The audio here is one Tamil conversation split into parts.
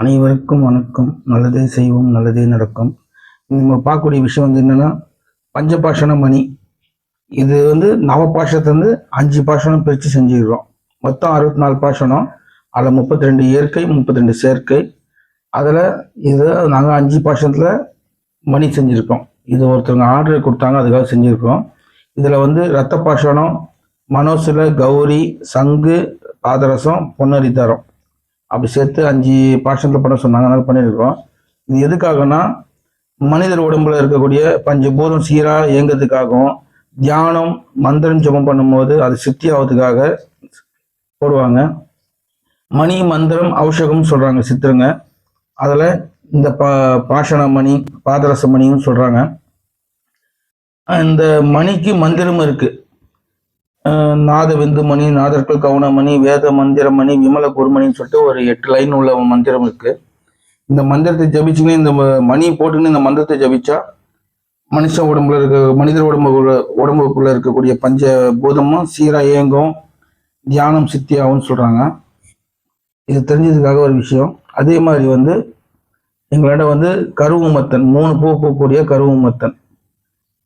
அனைவருக்கும் வணக்கம். நல்லதே செய்வோம், நல்லதே நடக்கும். நம்ம பார்க்கக்கூடிய விஷயம் என்னன்னா, பஞ்சபாஷண மணி. இது நவபாஷத்தை 5 பாஷணம் பிரித்து செஞ்சுக்கிறோம். மொத்தம் 64 பாஷணம். அதில் 32 இயற்கை, 32 செயற்கை. அதில் இதை நாங்கள் 5 பாஷணத்தில் மணி செஞ்சுருக்கோம். இது ஒருத்தவங்க ஆர்டர் கொடுத்தாங்க, அதுக்காக செஞ்சுருக்கோம். இதில் ரத்த பாஷணம், மனோசில, கௌரி, சங்கு, பாதரசம், பொன்னரிதாரம் அப்படி சேர்த்து 5 பாஷணத்தில் பண்ண சொன்னாங்க. அதனால பண்ணியிருக்கோம். இது எதுக்காகனா, மனிதர் உடம்புல இருக்கக்கூடிய பஞ்சபூதம் சீராக இயங்கிறதுக்காகவும், தியானம் மந்திரம் ஜபம் பண்ணும்போது அது சித்தி ஆகிறதுக்காக போடுவாங்க. மணி மந்திரம் ஔஷகம் சொல்றாங்க சித்திரங்க. அதில் இந்த பாஷண மணி, பாதரச மணின்னு சொல்றாங்க. இந்த மணிக்கு மந்திரம் இருக்கு. நாத விந்து மணி, நாதர்கள் கவுனமணி, வேத மந்திர மணி, விமல குருமணின்னு சொல்லிட்டு ஒரு 8 லைன் உள்ள மந்திரம் இருக்கு. இந்த மந்திரத்தை ஜபிச்சுன்னு, இந்த மணி போட்டுன்னு இந்த மந்திரத்தை ஜபிச்சா மனுஷன் உடம்புல மனிதர் உடம்புக்குள்ள இருக்கக்கூடிய பஞ்ச பூதமும் சீரா இயங்கும், தியானம் சித்தியாகும்னு சொல்றாங்க. இது தெரிஞ்சதுக்காக ஒரு விஷயம். அதே மாதிரி எங்களோட கருவுமத்தன் 3 பூ பூக்கக்கூடிய கருவுமத்தன்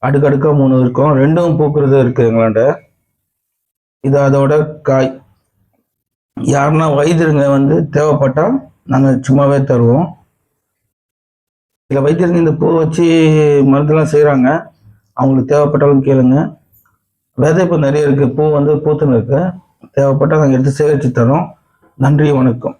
அடுக்கடுக்கா 3 இருக்கும். 2ம் பூக்குறது இருக்கு எங்களோட. இது அதோட காய். யாருன்னா வைத்தியருங்க தேவைப்பட்டா நாங்கள் சும்மாவே தருவோம். சில வைத்தியருங்க இந்த பூ வச்சு மருந்தெல்லாம் செய்கிறாங்க. அவங்களுக்கு தேவைப்பட்டாலும் கேளுங்க. விதை இப்போ நிறைய இருக்குது. பூ பூத்துன்னு இருக்கு. தேவைப்பட்டால் நாங்கள் எடுத்து சேகரித்து தரோம். நன்றி, வணக்கம்.